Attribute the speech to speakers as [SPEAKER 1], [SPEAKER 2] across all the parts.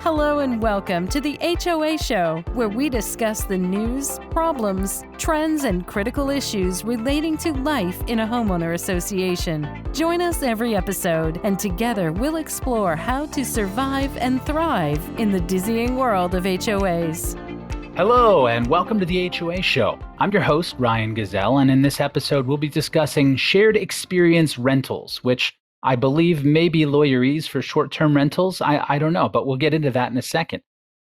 [SPEAKER 1] Hello and welcome to the HOA Show, where we discuss the news, problems, trends, and critical issues relating to life in a homeowner association. Join us every episode, and together we'll explore how to survive and thrive in the dizzying world of HOAs.
[SPEAKER 2] Hello, and welcome to the HOA Show. I'm your host, Ryan Gazelle, and in this episode, we'll be discussing shared experience rentals, which I believe may be lawyerese for short-term rentals. I don't know, but we'll get into that in a second.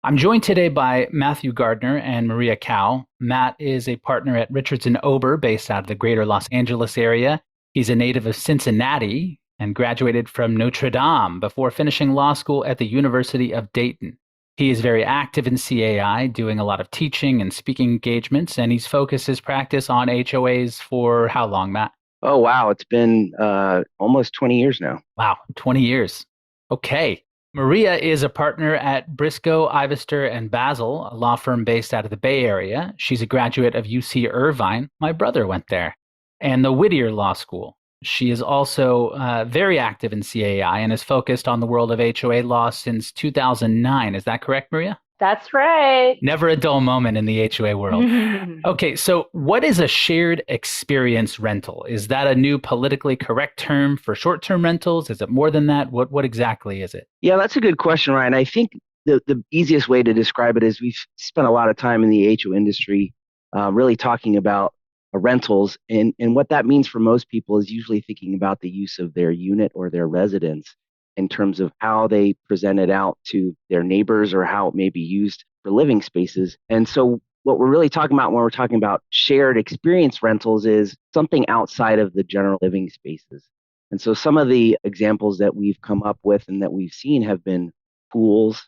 [SPEAKER 2] I'm joined today by Matthew Gardner and Maria Cao. Matt is a partner at Richardson Ober, based out of the greater Los Angeles area. He's a native of Cincinnati and graduated from Notre Dame before finishing law school at the University of Dayton. He is very active in CAI, doing a lot of teaching and speaking engagements, and he's focused his practice on HOAs for how long, Matt?
[SPEAKER 3] Oh, wow. It's been almost 20 years now.
[SPEAKER 2] Wow, 20 years. Okay. Maria is a partner at Briscoe, Ivester, and Basil, a law firm based out of the Bay Area. She's a graduate of UC Irvine. My brother went there. And the Whittier Law School. She is also very active in CAI and is focused on the world of HOA law since 2009. Is that correct, Maria?
[SPEAKER 4] That's right.
[SPEAKER 2] Never a dull moment in the HOA world. Okay, so what is a shared experience rental? Is that a new politically correct term for short-term rentals? Is it more than that? What exactly is it?
[SPEAKER 3] Yeah, that's a good question, Ryan. I think the easiest way to describe it is we've spent a lot of time in the HOA industry really talking about rentals. And what that means for most people is usually thinking about the use of their unit or their residence in terms of how they present it out to their neighbors or how it may be used for living spaces. And so what we're really talking about when we're talking about shared experience rentals is something outside of the general living spaces. And so some of the examples that we've come up with and that we've seen have been pools,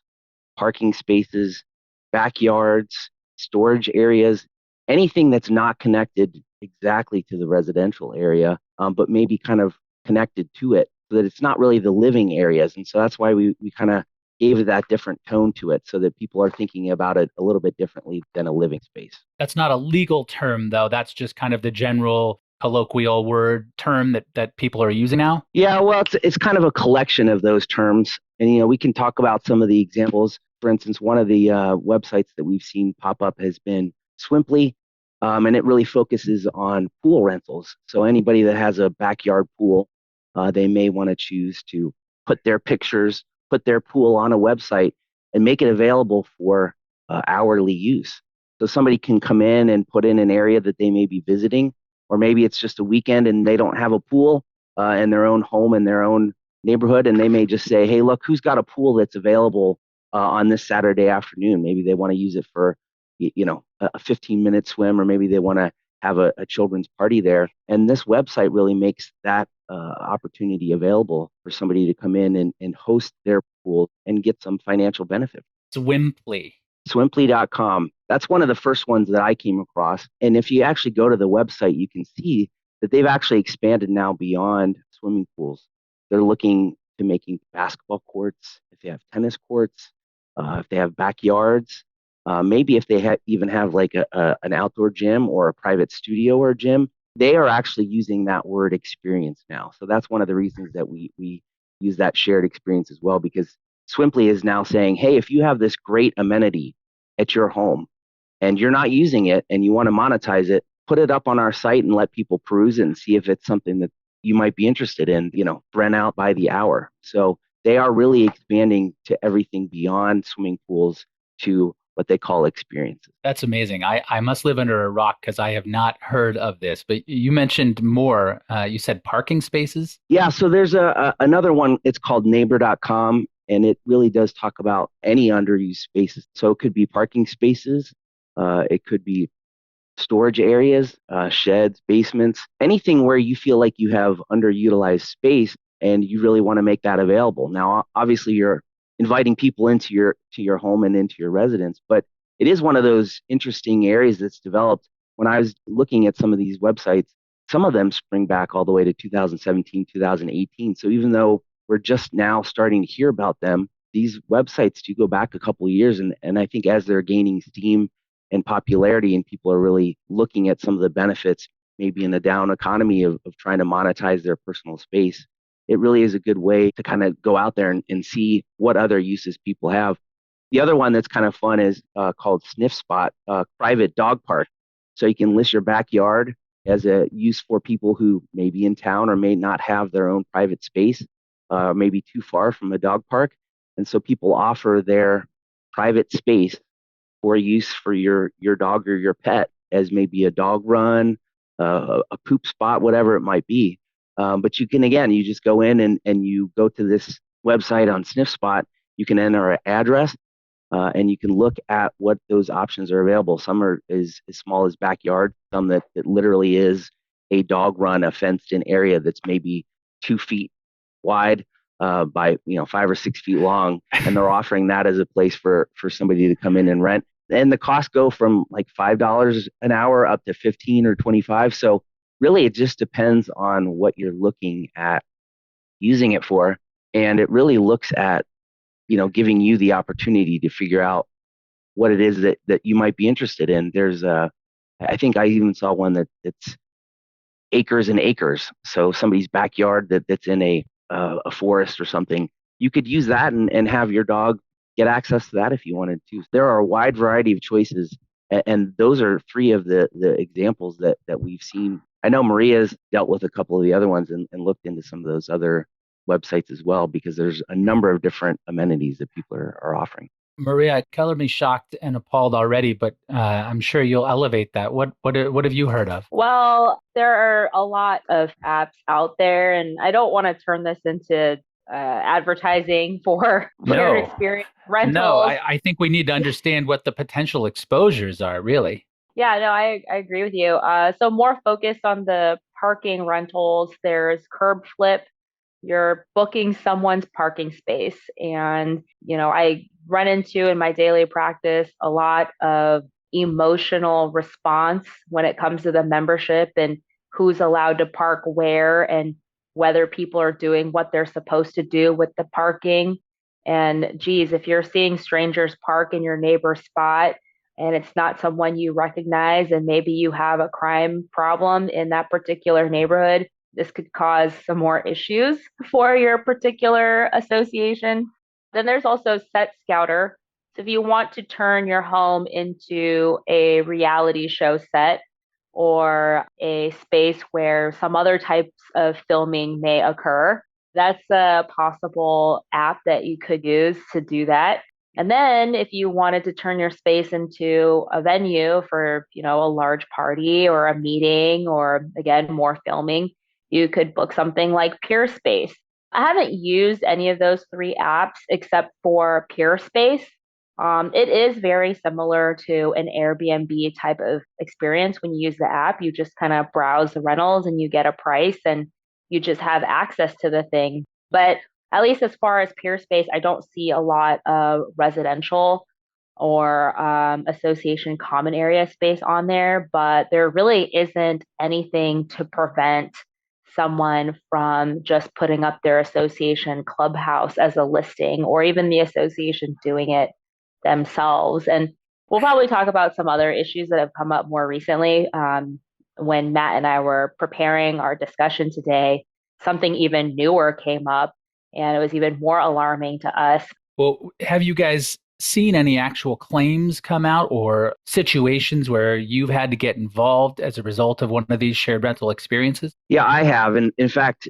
[SPEAKER 3] parking spaces, backyards, storage areas, anything that's not connected exactly to the residential area, but maybe kind of connected to it, so that it's not really the living areas. And so that's why we kind of gave it that different tone to it, so that people are thinking about it a little bit differently than a living space.
[SPEAKER 2] That's not a legal term, though. That's just kind of the general colloquial word term that people are using now?
[SPEAKER 3] Yeah, well, it's kind of a collection of those terms. And, we can talk about some of the examples. For instance, one of the websites that we've seen pop up has been Swimply, and it really focuses on pool rentals. So anybody that has a backyard pool, they may want to choose to put their pictures, put their pool on a website and make it available for hourly use. So somebody can come in and put in an area that they may be visiting, or maybe it's just a weekend and they don't have a pool in their own home, in their own neighborhood. And they may just say, hey, look, who's got a pool that's available on this Saturday afternoon? Maybe they want to use it for, a 15-minute swim, or maybe they want to have a children's party there. And this website really makes that opportunity available for somebody to come in and host their pool and get some financial benefit.
[SPEAKER 2] Swimply.
[SPEAKER 3] Swimply.com. That's one of the first ones that I came across. And if you actually go to the website, you can see that they've actually expanded now beyond swimming pools. They're looking to making basketball courts, if they have tennis courts, if they have backyards, maybe if they even have like an outdoor gym or a private studio or gym. They are actually using that word experience now. So that's one of the reasons that we use that shared experience as well, because Swimply is now saying, hey, if you have this great amenity at your home and you're not using it and you want to monetize it, put it up on our site and let people peruse it and see if it's something that you might be interested in, rent out by the hour. So they are really expanding to everything beyond swimming pools to what they call experiences.
[SPEAKER 2] That's amazing. I must live under a rock because I have not heard of this. But you mentioned more. You said parking spaces?
[SPEAKER 3] Yeah, so there's another one. It's called neighbor.com, and it really does talk about any underused spaces. So it could be parking spaces. It could be storage areas, sheds, basements, anything where you feel like you have underutilized space and you really want to make that available. Now, obviously, you're inviting people into your home and into your residence, but it is one of those interesting areas that's developed. When I was looking at some of these websites, some of them spring back all the way to 2017, 2018. So even though we're just now starting to hear about them, these websites do go back a couple of years. And I think as they're gaining steam and popularity and people are really looking at some of the benefits, maybe in the down economy of trying to monetize their personal space, it really is a good way to kind of go out there and see what other uses people have. The other one that's kind of fun is called Sniff Spot, private dog park. So you can list your backyard as a use for people who may be in town or may not have their own private space, maybe too far from a dog park. And so people offer their private space for use for your dog or your pet as maybe a dog run, a poop spot, whatever it might be. But you can, again, you just go in and you go to this website on Sniff Spot. You can enter an address and you can look at what those options are available. Some are as small as backyard, some that literally is a dog run, a fenced in area that's maybe 2 feet wide by 5 or 6 feet long, and they're offering that as a place for somebody to come in and rent. And the costs go from like $5 an hour up to 15 or 25. So really, it just depends on what you're looking at using it for, and it really looks at giving you the opportunity to figure out what it is that you might be interested in. I think I even saw one that's acres and acres. So somebody's backyard that's in a forest or something. You could use that and have your dog get access to that if you wanted to. There are a wide variety of choices, and those are three of the examples that we've seen. I know Maria's dealt with a couple of the other ones and looked into some of those other websites as well, because there's a number of different amenities that people are offering.
[SPEAKER 2] Maria, color me shocked and appalled already, but I'm sure you'll elevate that. What have you heard of?
[SPEAKER 4] Well, there are a lot of apps out there, and I don't want to turn this into advertising for shared experience rentals.
[SPEAKER 2] No, I think we need to understand what the potential exposures are, really.
[SPEAKER 4] Yeah, no, I agree with you. So more focused on the parking rentals, there's curb flip. You're booking someone's parking space. And, I run into in my daily practice a lot of emotional response when it comes to the membership and who's allowed to park where and whether people are doing what they're supposed to do with the parking. And geez, if you're seeing strangers park in your neighbor's spot and it's not someone you recognize, and maybe you have a crime problem in that particular neighborhood, this could cause some more issues for your particular association. Then there's also Set Scouter. So if you want to turn your home into a reality show set or a space where some other types of filming may occur, that's a possible app that you could use to do that. And then if you wanted to turn your space into a venue for, a large party or a meeting or, again, more filming, you could book something like Peerspace. I haven't used any of those three apps except for Peerspace. It is very similar to an Airbnb type of experience. When you use the app, you just kind of browse the rentals and you get a price and you just have access to the thing. But at least as far as Peerspace, I don't see a lot of residential or association common area space on there, but there really isn't anything to prevent someone from just putting up their association clubhouse as a listing, or even the association doing it themselves. And we'll probably talk about some other issues that have come up more recently. When Matt and I were preparing our discussion today, something even newer came up, and it was even more alarming to us.
[SPEAKER 2] Well, have you guys seen any actual claims come out or situations where you've had to get involved as a result of one of these shared rental experiences?
[SPEAKER 3] Yeah, I have. And in fact,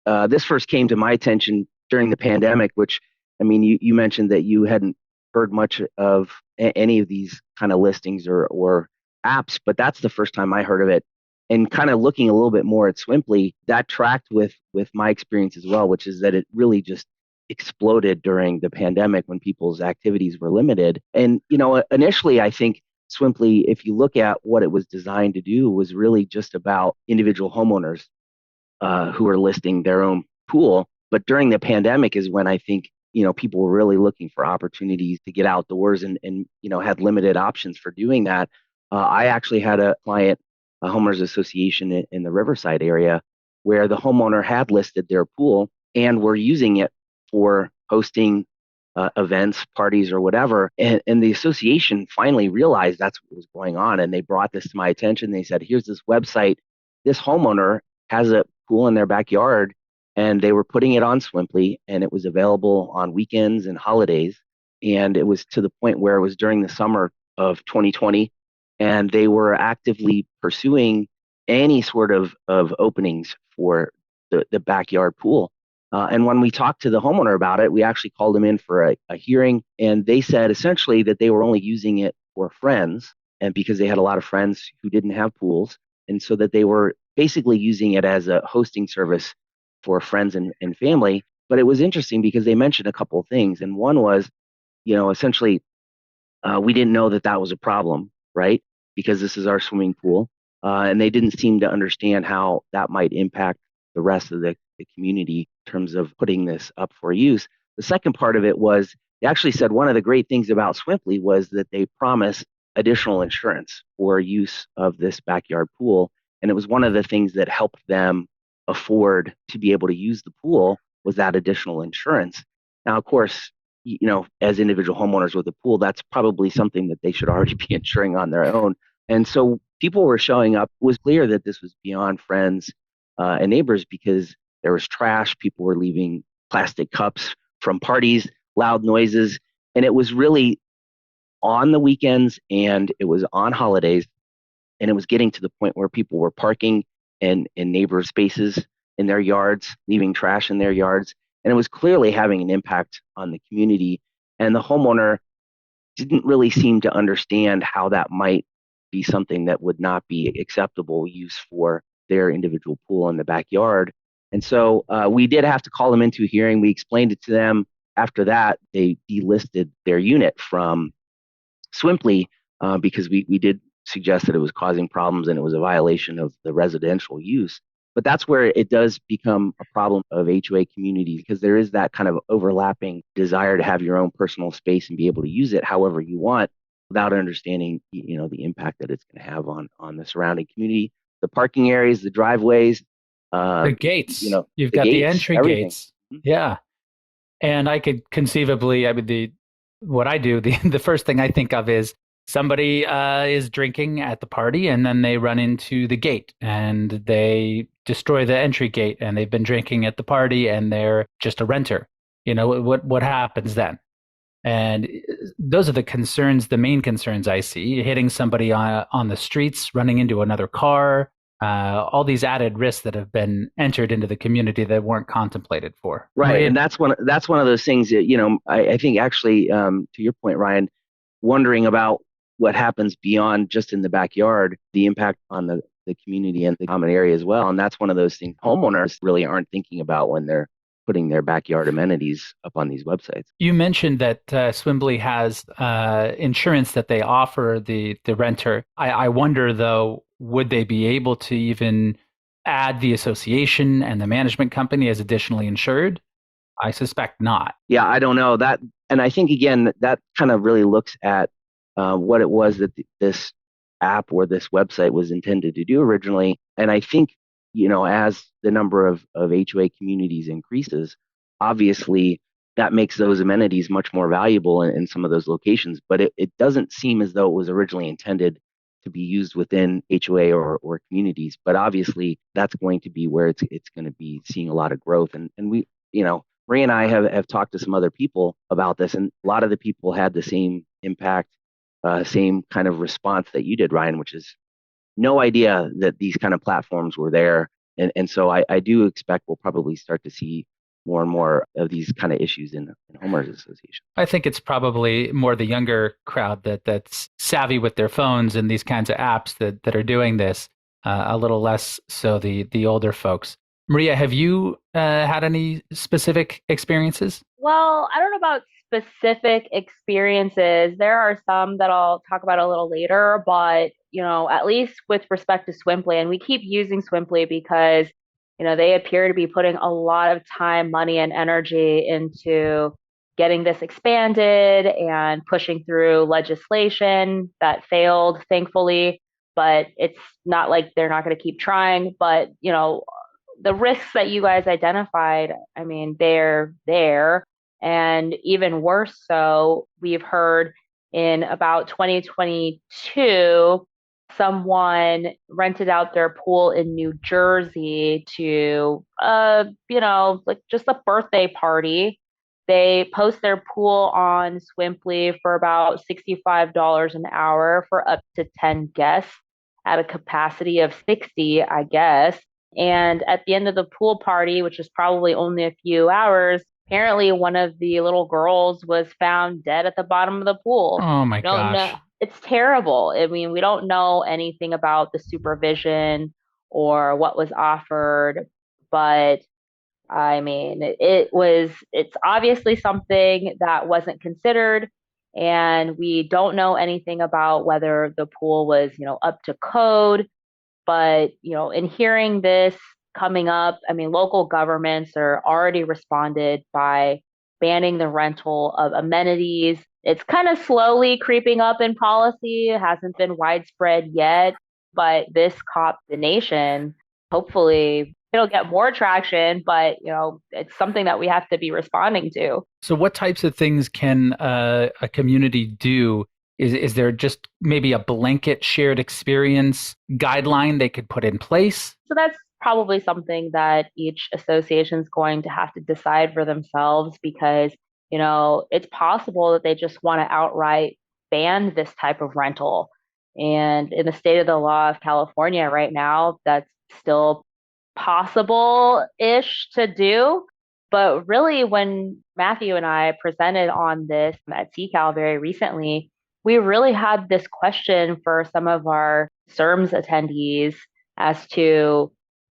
[SPEAKER 3] this first came to my attention during the pandemic, which, I mean, you mentioned that you hadn't heard much of any of these kind of listings or apps, but that's the first time I heard of it. And kind of looking a little bit more at Swimply, that tracked with my experience as well, which is that it really just exploded during the pandemic when people's activities were limited. And, initially, I think Swimply, if you look at what it was designed to do, was really just about individual homeowners who are listing their own pool. But during the pandemic is when I think, people were really looking for opportunities to get outdoors and had limited options for doing that. I actually had a client, a homeowners association in the Riverside area, where the homeowner had listed their pool and were using it for hosting events, parties, or whatever. And the association finally realized that's what was going on. And they brought this to my attention. They said, here's this website. This homeowner has a pool in their backyard, and they were putting it on Swimply, and it was available on weekends and holidays. And it was to the point where it was during the summer of 2020, and they were actively pursuing any sort of openings for the backyard pool. And when we talked to the homeowner about it, we actually called them in for a hearing, and they said essentially that they were only using it for friends, and because they had a lot of friends who didn't have pools, and so that they were basically using it as a hosting service for friends and family. But it was interesting because they mentioned a couple of things, and one was, essentially, we didn't know that that was a problem, right? Because this is our swimming pool. And they didn't seem to understand how that might impact the rest of the community in terms of putting this up for use. The second part of it was they actually said one of the great things about Swimply was that they promised additional insurance for use of this backyard pool. And it was one of the things that helped them afford to be able to use the pool was that additional insurance. Now, of course, as individual homeowners with a pool, that's probably something that they should already be insuring on their own. And so people were showing up. It was clear that this was beyond friends and neighbors because there was trash. People were leaving plastic cups from parties, loud noises. And it was really on the weekends and it was on holidays. And it was getting to the point where people were parking in neighbor spaces in their yards, leaving trash in their yards. And it was clearly having an impact on the community. And the homeowner didn't really seem to understand how that might be something that would not be acceptable use for their individual pool in the backyard. And so we did have to call them into a hearing. We explained it to them. After that, they delisted their unit from Swimply because we did suggest that it was causing problems and it was a violation of the residential use. But that's where it does become a problem of HOA communities because there is that kind of overlapping desire to have your own personal space and be able to use it however you want without understanding, the impact that it's going to have on the surrounding community, the parking areas, the driveways,
[SPEAKER 2] the gates. You've
[SPEAKER 3] the
[SPEAKER 2] got the
[SPEAKER 3] gates,
[SPEAKER 2] entry
[SPEAKER 3] everything.
[SPEAKER 2] gates. Yeah. And I could conceivably, what I do, the first thing I think of is somebody is drinking at the party and then they run into the gate and they destroy the entry gate and they've been drinking at the party and they're just a renter. What happens then? And those are the main concerns I see: hitting somebody on the streets, running into another car, all these added risks that have been entered into the community that weren't contemplated for.
[SPEAKER 3] Right, and that's one of those things that I think actually to your point, Ryan, wondering about what happens beyond just in the backyard, the impact on the community and the common area as well. And that's one of those things homeowners really aren't thinking about when they're putting their backyard amenities up on these websites.
[SPEAKER 2] You mentioned that Swimbly has insurance that they offer the renter. I wonder, though, would they be able to even add the association and the management company as additionally insured? I suspect not.
[SPEAKER 3] Yeah, I don't know that. And I think, again, that kind of really looks at what it was that this app or this website was intended to do originally. And I think, as the number of HOA communities increases, obviously that makes those amenities much more valuable in some of those locations. But it doesn't seem as though it was originally intended to be used within HOA or communities. But obviously that's going to be where it's going to be seeing a lot of growth. And we, Maria and I have talked to some other people about this, and a lot of the people had the same impact, same kind of response that you did, Ryan, which is no idea that these kind of platforms were there. And so I do expect we'll probably start to see more and more of these kind of issues in homeowners associations.
[SPEAKER 2] I think it's probably more the younger crowd that's savvy with their phones and these kinds of apps that are doing this, a little less so the older folks. Maria, have you had any specific experiences?
[SPEAKER 4] Well, I don't know about specific experiences. There are some that I'll talk about a little later, but at least with respect to Swimply, and we keep using Swimply because they appear to be putting a lot of time, money, and energy into getting this expanded and pushing through legislation that failed, thankfully. But it's not like they're not going to keep trying. But the risks that you guys identified, I mean, they're there. And even worse so, we've heard in about 2022, someone rented out their pool in New Jersey to, like just a birthday party. They post their pool on Swimply for about $65 an hour for up to 10 guests at a capacity of 60, I guess. And at the end of the pool party, which is probably only a few hours, apparently one of the little girls was found dead at the bottom of the pool.
[SPEAKER 2] Oh my
[SPEAKER 4] Don't know.
[SPEAKER 2] gosh.
[SPEAKER 4] It's terrible. I mean, we don't know anything about the supervision or what was offered, but I mean, it's obviously something that wasn't considered, and we don't know anything about whether the pool was, up to code. But, in hearing this coming up, I mean, local governments are already responded by banning the rental of amenities. It's kind of slowly creeping up in policy. It hasn't been widespread yet, but this caught the nation. Hopefully, it'll get more traction, but, it's something that we have to be responding to.
[SPEAKER 2] So what types of things can a community do? Is there just maybe a blanket shared experience guideline they could put in place?
[SPEAKER 4] So that's probably something that each association is going to have to decide for themselves because, it's possible that they just want to outright ban this type of rental. And in the state of the law of California right now, that's still possible-ish to do. But really, when Matthew and I presented on this at CCAL very recently, we really had this question for some of our SERMS attendees as to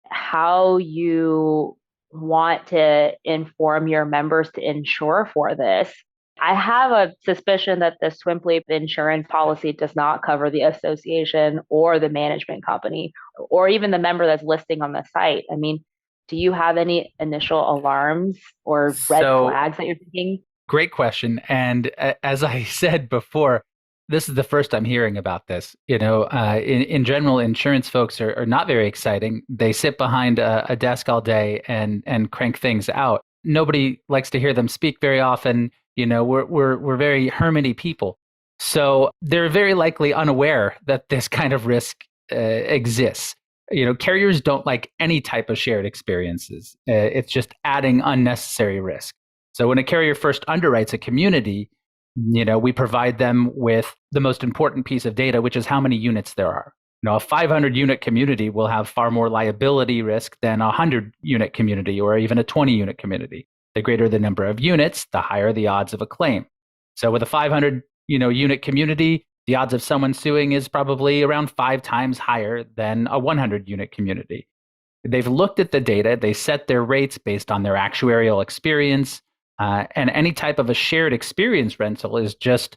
[SPEAKER 4] how you want to inform your members to insure for this. I have a suspicion that the Swimply insurance policy does not cover the association or the management company or even the member that's listing on the site. I mean, do you have any initial alarms or red flags that you're thinking?
[SPEAKER 2] Great question. And as I said before, this is the first I'm hearing about this. In general, insurance folks are not very exciting. They sit behind a desk all day and crank things out. Nobody likes to hear them speak very often. We're very hermity people. So they're very likely unaware that this kind of risk exists. Carriers don't like any type of shared experiences. It's just adding unnecessary risk. So when a carrier first underwrites a community, we provide them with the most important piece of data, which is how many units there are. A 500 unit community will have far more liability risk than a 100 unit community or even a 20 unit community. The greater the number of units, the higher the odds of a claim. So with a 500 unit community, the odds of someone suing is probably around 5 times higher than a 100 unit community. They've looked at the data, they set their rates based on their actuarial experience, and any type of a shared experience rental is just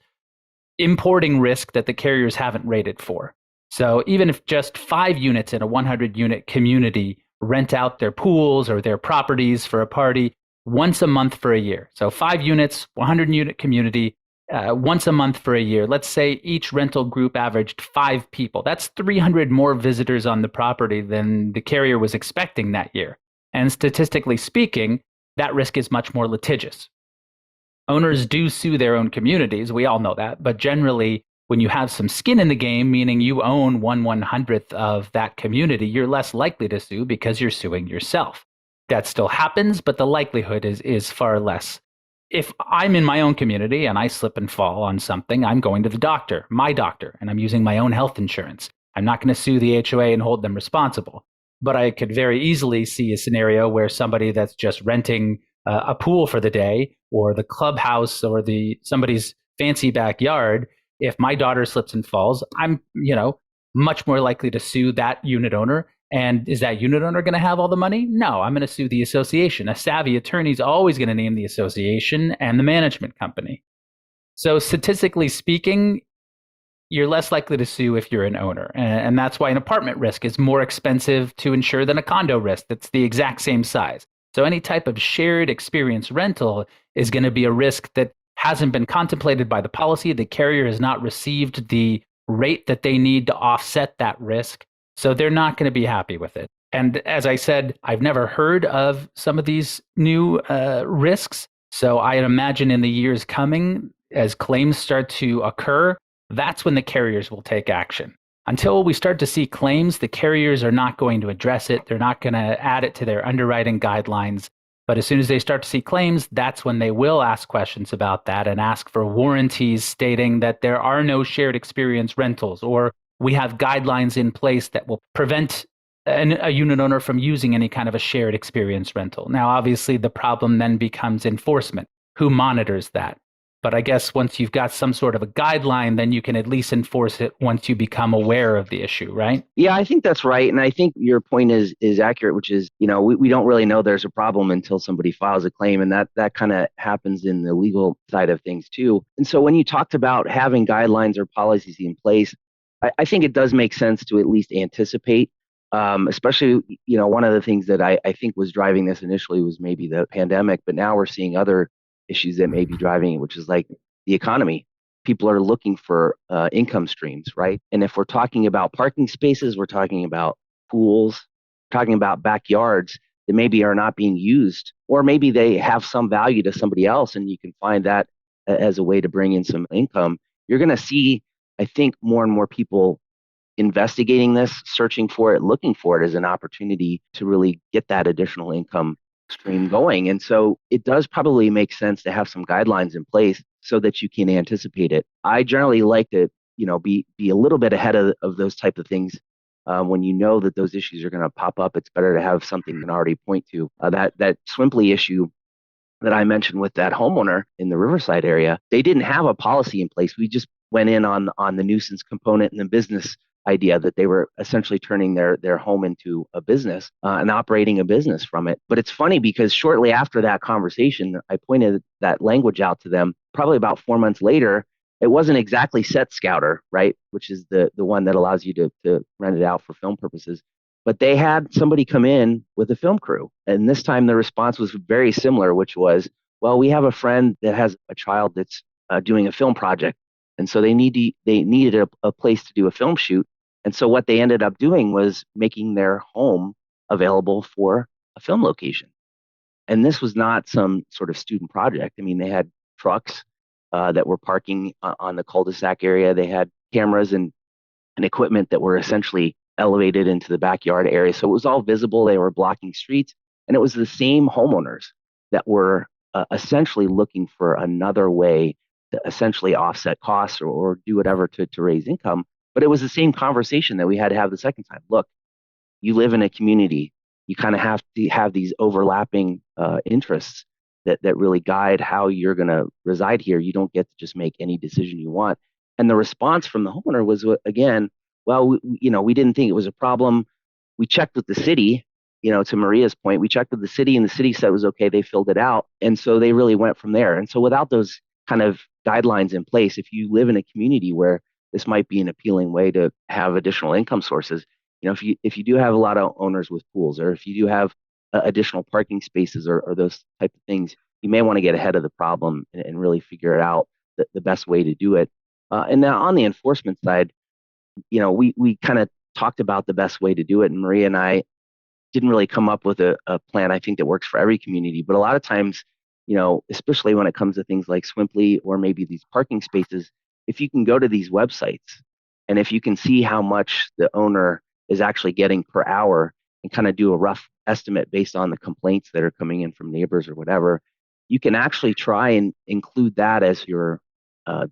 [SPEAKER 2] importing risk that the carriers haven't rated for. So even if just 5 units in a 100 unit community rent out their pools or their properties for a party once a month for a year. So 5 units, 100 unit community, once a month for a year. Let's say each rental group averaged 5 people. That's 300 more visitors on the property than the carrier was expecting that year. And statistically speaking, that risk is much more litigious. Owners do sue their own communities. We all know that. But generally, when you have some skin in the game, meaning you own 1/100th of that community, you're less likely to sue because you're suing yourself. That still happens, but the likelihood is far less. If I'm in my own community and I slip and fall on something, I'm going to the doctor, my doctor, and I'm using my own health insurance. I'm not going to sue the HOA and hold them responsible. But I could very easily see a scenario where somebody that's just renting a pool for the day or the clubhouse or somebody's fancy backyard, if my daughter slips and falls, I'm, much more likely to sue that unit owner. And is that unit owner going to have all the money? No, I'm going to sue the association. A savvy attorney is always going to name the association and the management company. So statistically speaking, you're less likely to sue if you're an owner. And that's why an apartment risk is more expensive to insure than a condo risk that's the exact same size. So any type of shared experience rental is going to be a risk that hasn't been contemplated by the policy. The carrier has not received the rate that they need to offset that risk. So they're not going to be happy with it. And as I said, I've never heard of some of these new risks. So I imagine in the years coming, as claims start to occur, that's when the carriers will take action. Until we start to see claims, the carriers are not going to address it. They're not going to add it to their underwriting guidelines. But as soon as they start to see claims, that's when they will ask questions about that and ask for warranties stating that there are no shared experience rentals, or we have guidelines in place that will prevent a unit owner from using any kind of a shared experience rental. Now, obviously, the problem then becomes enforcement. Who monitors that? But I guess once you've got some sort of a guideline, then you can at least enforce it once you become aware of the issue, right?
[SPEAKER 3] Yeah, I think that's right. And I think your point is accurate, which is, we don't really know there's a problem until somebody files a claim. And that kind of happens in the legal side of things too. And so when you talked about having guidelines or policies in place, I think it does make sense to at least anticipate, especially, one of the things that I think was driving this initially was maybe the pandemic, but now we're seeing other issues that may be driving it, which is like the economy. People are looking for income streams, right? And if we're talking about parking spaces, we're talking about pools, talking about backyards that maybe are not being used, or maybe they have some value to somebody else, and you can find that as a way to bring in some income. You're going to see, I think, more and more people investigating this, searching for it, looking for it as an opportunity to really get that additional income stream going. And so it does probably make sense to have some guidelines in place so that you can anticipate it. I generally like to, be a little bit ahead of those type of things. When you know that those issues are going to pop up, it's better to have something to already point to. That Swimply issue that I mentioned with that homeowner in the Riverside area, they didn't have a policy in place. We just went in on the nuisance component and the business idea that they were essentially turning their home into a business and operating a business from it. But it's funny because shortly after that conversation, I pointed that language out to them. Probably about 4 months later, it wasn't exactly Set Scouter, right? Which is the one that allows you to rent it out for film purposes. But they had somebody come in with a film crew. And this time the response was very similar, which was, well, we have a friend that has a child that's doing a film project. And so they needed a place to do a film shoot. And so what they ended up doing was making their home available for a film location. And this was not some sort of student project. I mean, they had trucks that were parking on the cul-de-sac area. They had cameras and equipment that were essentially elevated into the backyard area. So it was all visible. They were blocking streets. And it was the same homeowners that were essentially looking for another way to essentially offset costs or do whatever to raise income. But it was the same conversation that we had to have the second time. Look, you live in a community. You kind of have to have these overlapping interests that really guide how you're going to reside here. You don't get to just make any decision you want. And the response from the homeowner was, again, well, we didn't think it was a problem. We checked with the city, to Maria's point, we checked with the city and the city said it was okay. They filled it out. And so they really went from there. And so without those kind of guidelines in place, if you live in a community where this might be an appealing way to have additional income sources, if you do have a lot of owners with pools, or if you do have additional parking spaces or those type of things, you may want to get ahead of the problem and really figure out the best way to do it. And now on the enforcement side, we kind of talked about the best way to do it. And Maria and I didn't really come up with a plan, I think, that works for every community. But a lot of times, especially when it comes to things like Swimply or maybe these parking spaces, if you can go to these websites and if you can see how much the owner is actually getting per hour and kind of do a rough estimate based on the complaints that are coming in from neighbors or whatever, you can actually try and include that as your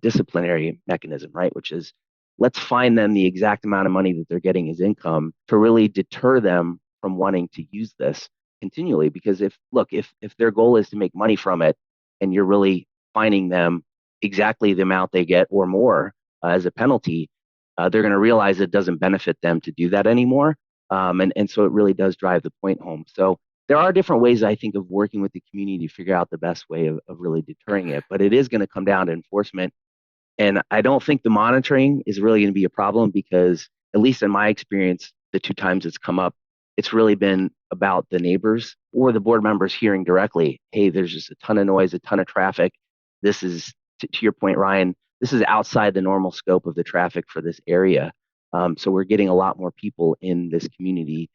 [SPEAKER 3] disciplinary mechanism, right? Which is, let's find them the exact amount of money that they're getting as income to really deter them from wanting to use this continually. Because if their goal is to make money from it and you're really finding them exactly the amount they get or more as a penalty, they're going to realize it doesn't benefit them to do that anymore. And so it really does drive the point home. So there are different ways, I think, of working with the community to figure out the best way of really deterring it. But it is going to come down to enforcement. And I don't think the monitoring is really going to be a problem because, at least in my experience, the 2 times it's come up, it's really been about the neighbors or the board members hearing directly, hey, there's just a ton of noise, a ton of traffic. This is, to your point, Ryan, this is outside the normal scope of the traffic for this area. So we're getting a lot more people in this community.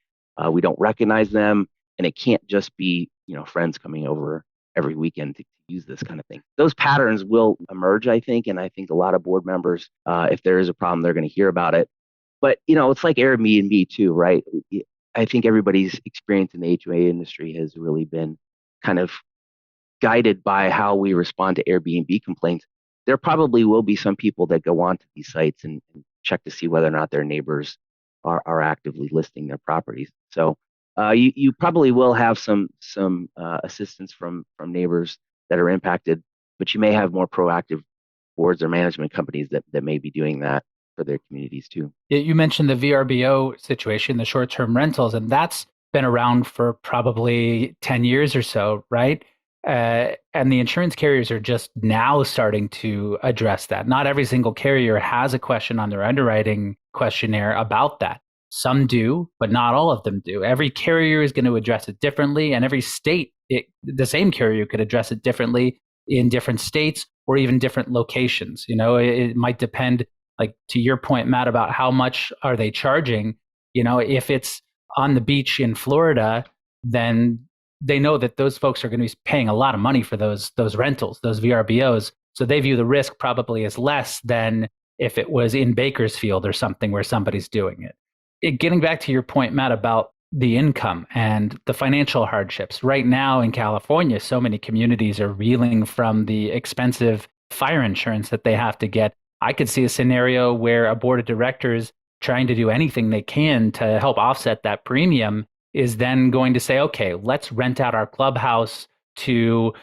[SPEAKER 3] We don't recognize them, and it can't just be, friends coming over every weekend to use this kind of thing. Those patterns will emerge, I think, and I think a lot of board members, if there is a problem, they're going to hear about it. But, it's like Airbnb too, right? I think everybody's experience in the HOA industry has really been kind of guided by how we respond to Airbnb complaints, there probably will be some people that go onto these sites and check to see whether or not their neighbors are actively listing their properties. So you probably will have some assistance from neighbors that are impacted, but you may have more proactive boards or management companies that may be doing that for their communities too.
[SPEAKER 2] You mentioned the VRBO situation, the short-term rentals, and that's been around for probably 10 years or so, right? And the insurance carriers are just now starting to address that. Not every single carrier has a question on their underwriting questionnaire about that. Some do, but not all of them do. Every carrier is going to address it differently, and every state, the same carrier could address it differently in different states or even different locations. It might depend, like to your point, Matt, about how much are they charging. If it's on the beach in Florida, then they know that those folks are going to be paying a lot of money for those rentals, those VRBOs. So they view the risk probably as less than if it was in Bakersfield or something where somebody's doing it. Getting back to your point, Matt, about the income and the financial hardships. Right now in California, so many communities are reeling from the expensive fire insurance that they have to get. I could see a scenario where a board of directors trying to do anything they can to help offset that premium is then going to say, okay, let's rent out our clubhouse to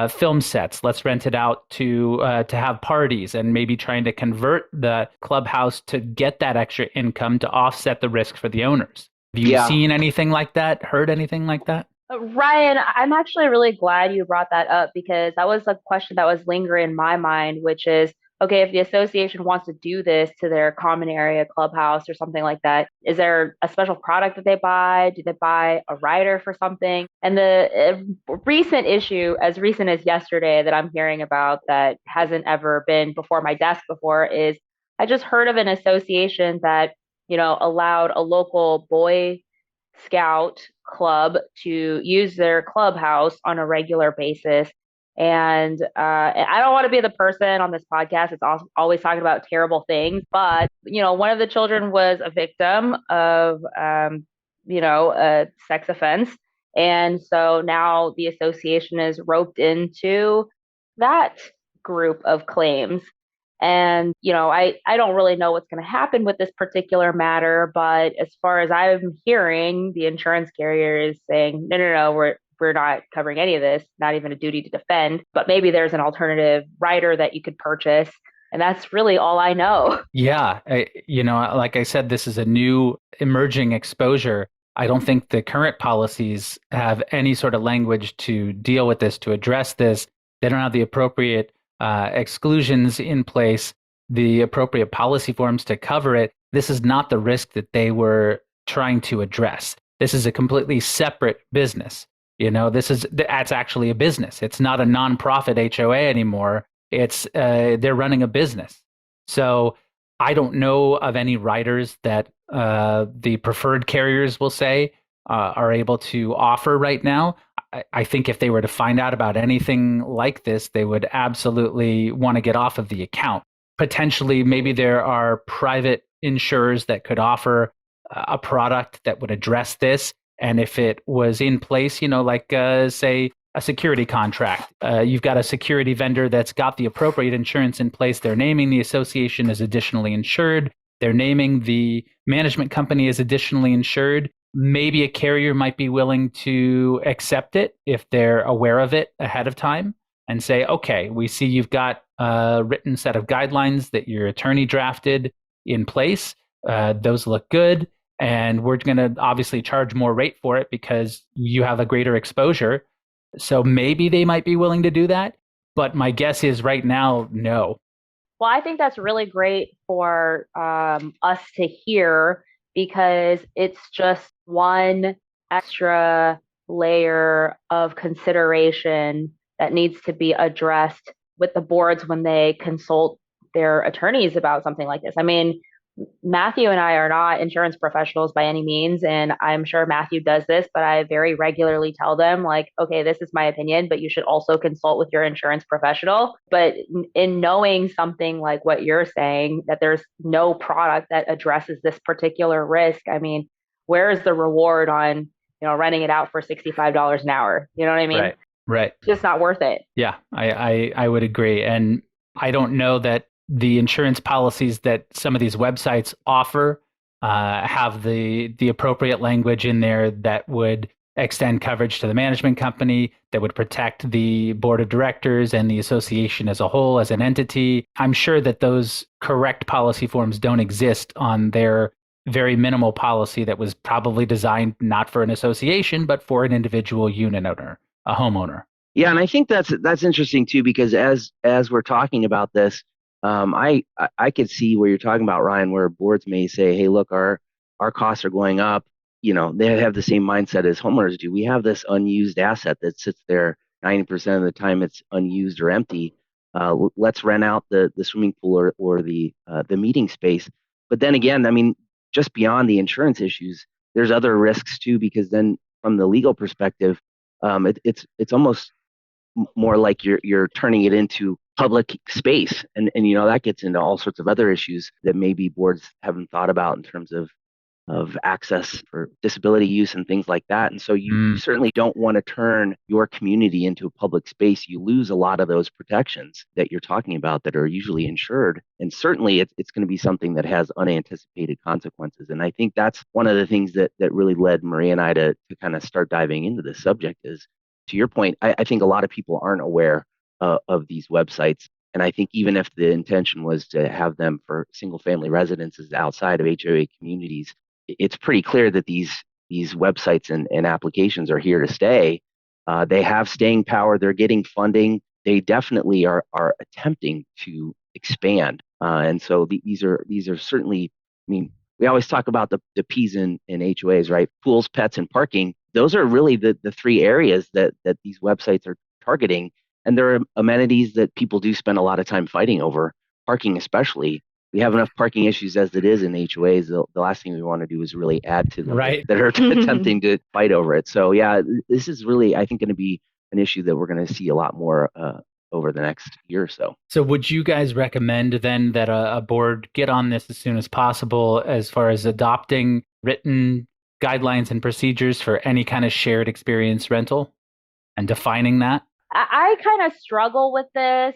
[SPEAKER 2] film sets. Let's rent it out to have parties, and maybe trying to convert the clubhouse to get that extra income to offset the risk for the owners. Have you seen anything like that? Heard anything like that?
[SPEAKER 4] Ryan, I'm actually really glad you brought that up, because that was a question that was lingering in my mind, which is, okay, if the association wants to do this to their common area clubhouse or something like that, is there a special product that they buy? Do they buy a rider for something? And the recent issue, as recent as yesterday, that I'm hearing about that hasn't ever been before my desk before, is I just heard of an association that, allowed a local Boy Scout club to use their clubhouse on a regular basis. And I don't want to be the person on this podcast that's always talking about terrible things, but one of the children was a victim of a sex offense, and so now the association is roped into that group of claims. And I don't really know what's going to happen with this particular matter, but as far as I'm hearing, the insurance carrier is saying, no, we're not covering any of this, not even a duty to defend, but maybe there's an alternative rider that you could purchase. And that's really all I know.
[SPEAKER 2] Yeah. Like I said, this is a new emerging exposure. I don't think the current policies have any sort of language to deal with this, to address this. They don't have the appropriate exclusions in place, the appropriate policy forms to cover it. This is not the risk that they were trying to address. This is a completely separate business. That's actually a business. It's not a nonprofit HOA anymore. It's they're running a business. So I don't know of any riders that the preferred carriers will say are able to offer right now. I think if they were to find out about anything like this, they would absolutely want to get off of the account. Potentially, maybe there are private insurers that could offer a product that would address this. And if it was in place, say a security contract, you've got a security vendor that's got the appropriate insurance in place. They're naming the association as additionally insured. They're naming the management company as additionally insured. Maybe a carrier might be willing to accept it if they're aware of it ahead of time and say, okay, we see you've got a written set of guidelines that your attorney drafted in place. Those look good. And we're going to obviously charge more rate for it because you have a greater exposure. So maybe they might be willing to do that. But my guess is right now, no.
[SPEAKER 4] Well, I think that's really great for us to hear, because it's just one extra layer of consideration that needs to be addressed with the boards when they consult their attorneys about something like this. I mean, Matthew and I are not insurance professionals by any means, and I'm sure Matthew does this, but I very regularly tell them, like, okay, this is my opinion, but you should also consult with your insurance professional. But in knowing something like what you're saying, that there's no product that addresses this particular risk, I mean, where is the reward on, renting it out for $65 an hour? You know what I mean?
[SPEAKER 2] Right. Right.
[SPEAKER 4] It's just not worth it.
[SPEAKER 2] Yeah, I would agree. And I don't know that the insurance policies that some of these websites offer have the appropriate language in there that would extend coverage to the management company, that would protect the board of directors and the association as a whole, as an entity. I'm sure that those correct policy forms don't exist on their very minimal policy that was probably designed not for an association, but for an individual unit owner, a homeowner.
[SPEAKER 3] Yeah, and I think that's interesting too, because as we're talking about this, I could see where you're talking about, Ryan, where boards may say, "Hey, look, our costs are going up." They have the same mindset as homeowners do. We have this unused asset that sits there 90% of the time it's unused or empty. Let's rent out the swimming pool or the meeting space. But then again, I mean, just beyond the insurance issues, there's other risks too, because then from the legal perspective, it's almost more like you're turning it into public space, and that gets into all sorts of other issues that maybe boards haven't thought about in terms of access for disability use and things like that. And so you certainly don't want to turn your community into a public space. You lose a lot of those protections that you're talking about that are usually insured. And certainly it's going to be something that has unanticipated consequences. And I think that's one of the things that really led Maria and I to kind of start diving into this subject is, to your point, I think a lot of people aren't aware of these websites. And I think even if the intention was to have them for single family residences outside of HOA communities, it's pretty clear that these websites and applications are here to stay. They have staying power. They're getting funding. They definitely are attempting to expand. And so these are certainly, I mean, we always talk about the P's in HOAs, right? Pools, pets, and parking. Those are really the three areas that these websites are targeting. And there are amenities that people do spend a lot of time fighting over, parking especially. We have enough parking issues as it is in HOAs. The last thing we want to do is really add to them that are attempting to fight over it. So yeah, this is really, I think, going to be an issue that we're going to see a lot more over the next year or so.
[SPEAKER 2] So would you guys recommend then that a board get on this as soon as possible as far as adopting written guidelines and procedures for any kind of shared experience rental and defining that?
[SPEAKER 4] I kind of struggle with this.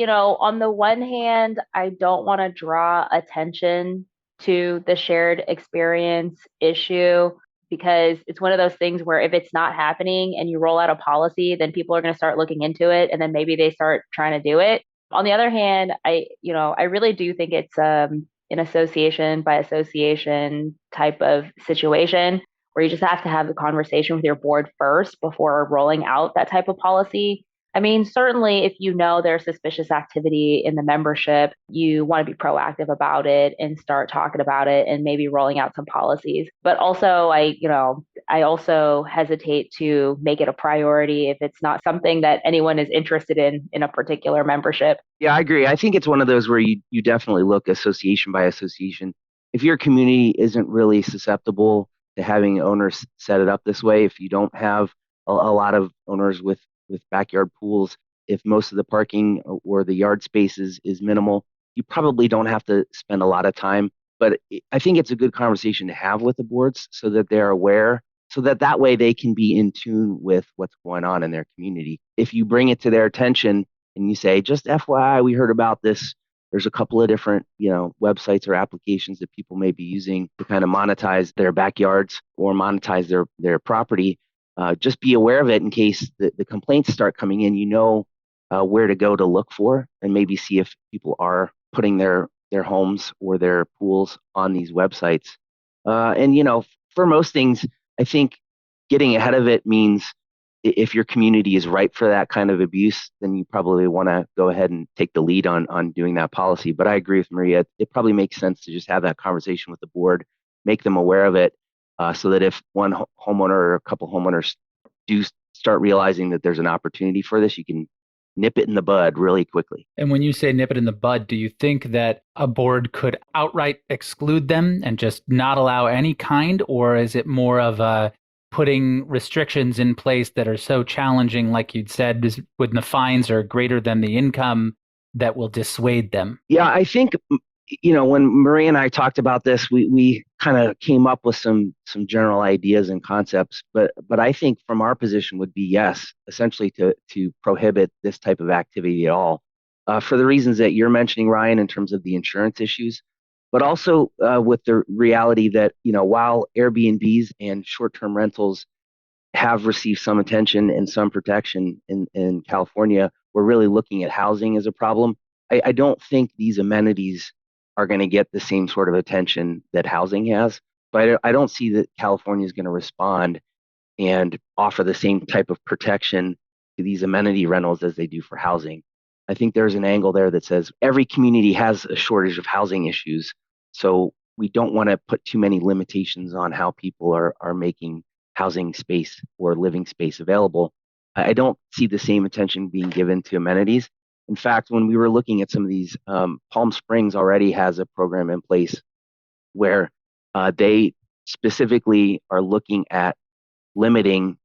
[SPEAKER 4] On the one hand, I don't want to draw attention to the shared experience issue because it's one of those things where if it's not happening and you roll out a policy, then people are going to start looking into it and then maybe they start trying to do it. On the other hand, I really do think it's an association by association type of situation where you just have to have the conversation with your board first before rolling out that type of policy. I mean, certainly if there's suspicious activity in the membership, you want to be proactive about it and start talking about it and maybe rolling out some policies. But also, I also hesitate to make it a priority if it's not something that anyone is interested in a particular membership.
[SPEAKER 3] Yeah, I agree. I think it's one of those where you definitely look association by association. If your community isn't really susceptible to having owners set it up this way, if you don't have a lot of owners with backyard pools, if most of the parking or the yard spaces is minimal, you probably don't have to spend a lot of time. But I think it's a good conversation to have with the boards so that they're aware, so that way they can be in tune with what's going on in their community. If you bring it to their attention and you say, just FYI, we heard about this. There's a couple of different, websites or applications that people may be using to kind of monetize their backyards or monetize their property. Just be aware of it in case the complaints start coming in. Where to go to look for, and maybe see if people are putting their homes or their pools on these websites. And for most things, I think getting ahead of it means if your community is ripe for that kind of abuse, then you probably want to go ahead and take the lead on doing that policy. But I agree with Maria. It probably makes sense to just have that conversation with the board, make them aware of it, so that if one homeowner or a couple homeowners do start realizing that there's an opportunity for this, you can nip it in the bud really quickly.
[SPEAKER 2] And when you say nip it in the bud, do you think that a board could outright exclude them and just not allow any kind? Or is it more of putting restrictions in place that are so challenging, like you'd said, when the fines are greater than the income, that will dissuade them?
[SPEAKER 3] Yeah, I think when Marie and I talked about this, we kind of came up with some general ideas and concepts, but I think from our position would be yes, essentially to prohibit this type of activity at all, for the reasons that you're mentioning, Ryan, in terms of the insurance issues, but also with the reality that while Airbnbs and short-term rentals have received some attention and some protection in California, we're really looking at housing as a problem. I don't think these amenities are going to get the same sort of attention that housing has. But I don't see that California is going to respond and offer the same type of protection to these amenity rentals as they do for housing. I think there's an angle there that says every community has a shortage of housing issues. So we don't want to put too many limitations on how people are making housing space or living space available. I don't see the same attention being given to amenities. In fact, when we were looking at some of these, Palm Springs already has a program in place where they specifically are looking at limiting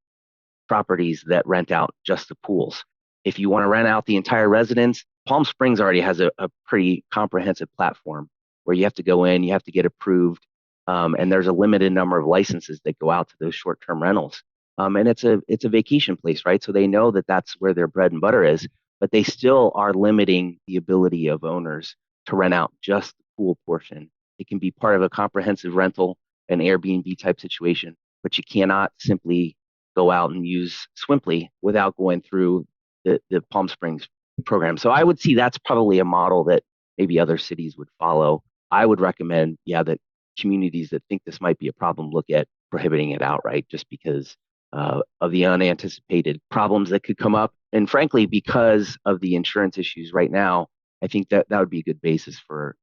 [SPEAKER 3] properties that rent out just the pools. If you want to rent out the entire residence, Palm Springs already has a pretty comprehensive platform where you have to go in, you have to get approved, and there's a limited number of licenses that go out to those short-term rentals. And it's a vacation place, right? So they know that that's where their bread and butter is, but they still are limiting the ability of owners to rent out just the pool portion. It can be part of a comprehensive rental, an Airbnb type situation, but you cannot simply go out and use Swimply without going through the Palm Springs program. So I would see that's probably a model that maybe other cities would follow. I would recommend, that communities that think this might be a problem look at prohibiting it outright, just because of the unanticipated problems that could come up. And frankly, because of the insurance issues right now, I think that would be a good basis for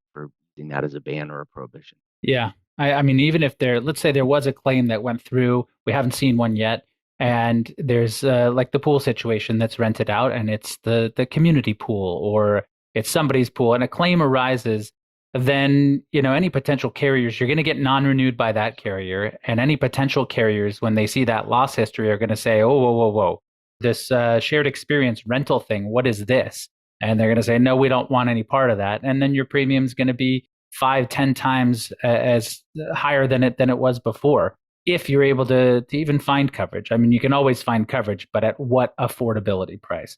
[SPEAKER 3] using that as a ban or a prohibition.
[SPEAKER 2] Yeah. I mean, even if let's say there was a claim that went through, we haven't seen one yet, and there's like the pool situation that's rented out and it's the community pool or it's somebody's pool and a claim arises, then, any potential carriers, you're going to get non-renewed by that carrier. And any potential carriers, when they see that loss history, are going to say, oh, whoa, whoa, whoa, this shared experience rental thing, what is this? And they're going to say, no, we don't want any part of that. And then your premium is going to be 5-10 times as higher than it was before, if you're able to even find coverage. I mean, you can always find coverage, but at what affordability price?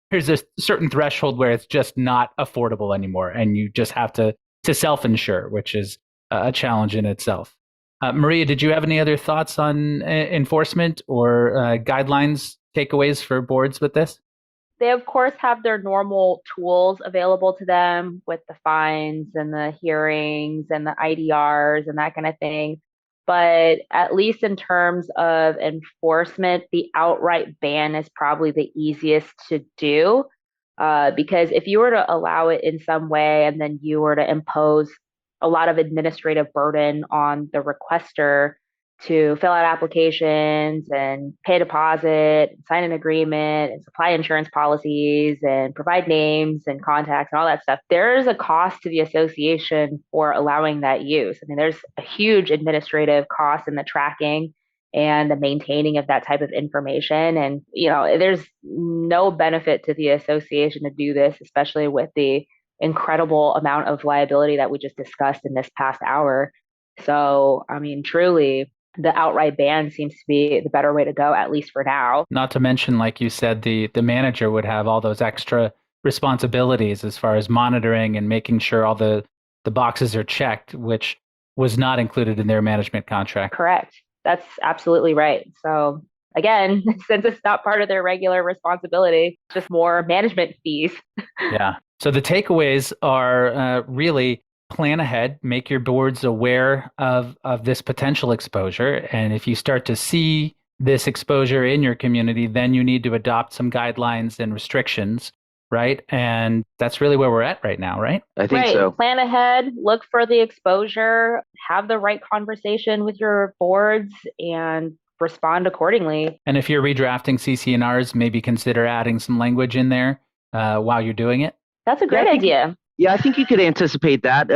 [SPEAKER 2] There's a certain threshold where it's just not affordable anymore, and you just have to self-insure, which is a challenge in itself. Maria, did you have any other thoughts on enforcement or guidelines, takeaways for boards with this?
[SPEAKER 4] They, of course, have their normal tools available to them with the fines and the hearings and the IDRs and that kind of thing. But at least in terms of enforcement, the outright ban is probably the easiest to do. Because if you were to allow it in some way and then you were to impose a lot of administrative burden on the requester to fill out applications and pay a deposit, and sign an agreement, and supply insurance policies, and provide names and contacts and all that stuff, there is a cost to the association for allowing that use. I mean, there's a huge administrative cost in the tracking and the maintaining of that type of information. And, there's no benefit to the association to do this, especially with the incredible amount of liability that we just discussed in this past hour. So, I mean, truly, the outright ban seems to be the better way to go, at least for now.
[SPEAKER 2] Not to mention, like you said, the manager would have all those extra responsibilities as far as monitoring and making sure all the boxes are checked, which was not included in their management contract.
[SPEAKER 4] Correct. That's absolutely right. So again, since it's not part of their regular responsibility, it's just more management fees.
[SPEAKER 2] Yeah. So the takeaways are really plan ahead, make your boards aware of this potential exposure. And if you start to see this exposure in your community, then you need to adopt some guidelines and restrictions, right? And that's really where we're at right now, right?
[SPEAKER 3] I think so.
[SPEAKER 4] Plan ahead, look for the exposure, have the right conversation with your boards, and respond accordingly.
[SPEAKER 2] And if you're redrafting CC&Rs, maybe consider adding some language in there while you're doing it.
[SPEAKER 4] That's a great idea.
[SPEAKER 3] Yeah, I think you could anticipate that.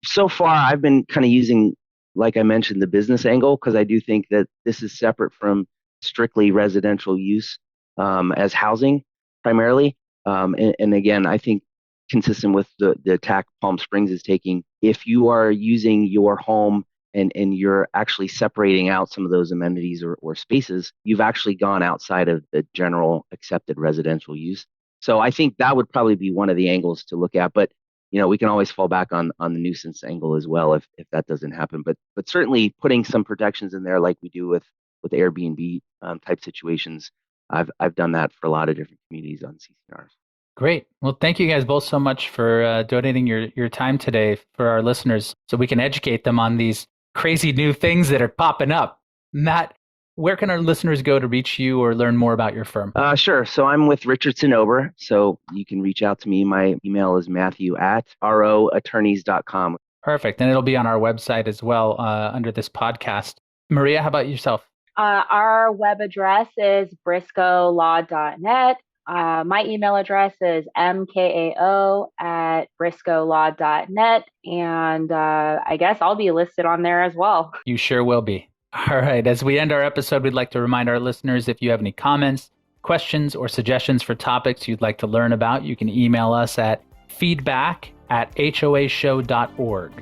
[SPEAKER 3] So far I've been kind of using, like I mentioned, the business angle, because I do think that this is separate from strictly residential use as housing primarily. And again, I think consistent with the tack Palm Springs is taking. If you are using your home and you're actually separating out some of those amenities or spaces, you've actually gone outside of the general accepted residential use. So I think that would probably be one of the angles to look at. But we can always fall back on the nuisance angle as well if that doesn't happen. But certainly putting some protections in there like we do with Airbnb type situations. I've done that for a lot of different communities on CCNRs.
[SPEAKER 2] Great. Well, thank you guys both so much for donating your time today for our listeners so we can educate them on these crazy new things that are popping up. Matt, where can our listeners go to reach you or learn more about your firm?
[SPEAKER 3] Sure. So I'm with Richardson Ober. So you can reach out to me. My email is matthew@roattorneys.com.
[SPEAKER 2] Perfect. And it'll be on our website as well under this podcast. Maria, how about yourself?
[SPEAKER 4] Our web address is briscoelaw.net. My email address is mkao@briscoelaw.net. And I guess I'll be listed on there as well.
[SPEAKER 2] You sure will be. All right. As we end our episode, we'd like to remind our listeners, if you have any comments, questions, or suggestions for topics you'd like to learn about, you can email us at feedback@hoashow.org.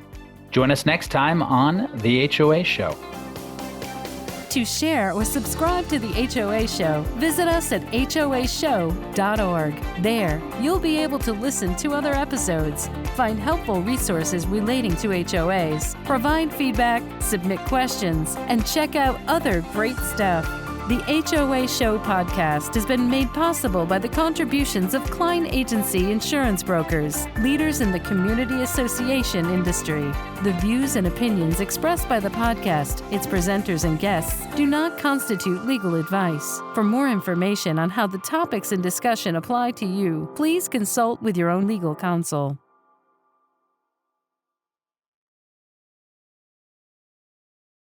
[SPEAKER 2] Join us next time on The HOA Show.
[SPEAKER 1] To share or subscribe to the HOA Show, visit us at hoashow.org. There, you'll be able to listen to other episodes, find helpful resources relating to HOAs, provide feedback, submit questions, and check out other great stuff. The HOA Show podcast has been made possible by the contributions of Klein Agency Insurance Brokers, leaders in the community association industry. The views and opinions expressed by the podcast, its presenters and guests, do not constitute legal advice. For more information on how the topics in discussion apply to you, please consult with your own legal counsel.